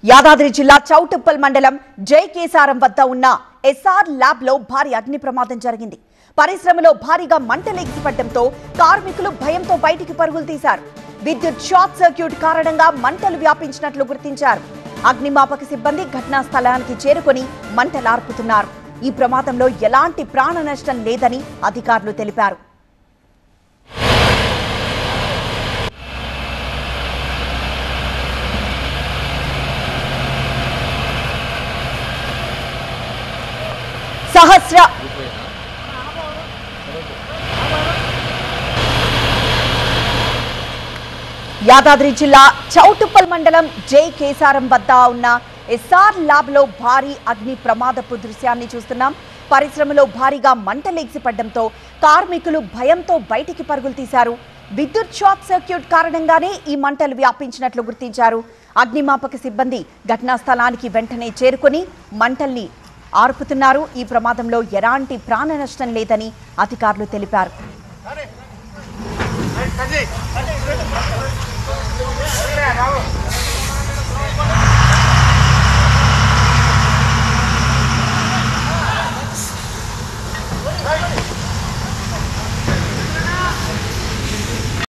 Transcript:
యాదాద్రి జిల్లా చౌటుప్పల్ మండలం జైకేసారం వద్ద ఉన్న ఎస్ఆర్ ల్యాబ్ లో భారీ అగ్ని ప్రమాదం జరిగింది. పరిశ్రమలో భారీగా మంటలు ఎగిసిపడడంతో కార్మికులు భయంతో బయటికి పరుగులు తీశారు. విద్యుత్ షార్ట్ సర్క్యూట్ కారణంగా మంటలు వ్యాపించినట్లు గుర్తించారు. అగ్నిమాపక సిబ్బంది ఘటనా స్థలానికి చేరుకొని మంటలార్పుతున్నారు. ఈ ప్రమాదంలో ఎలాంటి ప్రాణ నష్టం లేదని అధికారులు తెలిపారు. యాదాద్రి జిల్లా చౌటుప్పల్ మండలం జైకేసారం వద్ద ఉన్న ఎస్ఆర్ ల్యాబ్ లో భారీ అగ్ని ప్రమాదపు దృశ్యాన్ని చూస్తున్నాం. పరిశ్రమలో భారీగా మంటలు ఎగిసిపడడంతో కార్మికులు భయంతో బయటికి పరుగులు తీశారు. విద్యుత్ షార్ట్ సర్క్యూట్ కారణంగానే ఈ మంటలు వ్యాపించినట్లు గుర్తించారు. అగ్నిమాపక సిబ్బంది ఘటనా స్థలానికి వెంటనే చేరుకొని మంటల్ని ఆర్పుతున్నారు. ఈ ప్రమాదంలో ఎలాంటి ప్రాణ నష్టం లేదని అధికారులు తెలిపారు.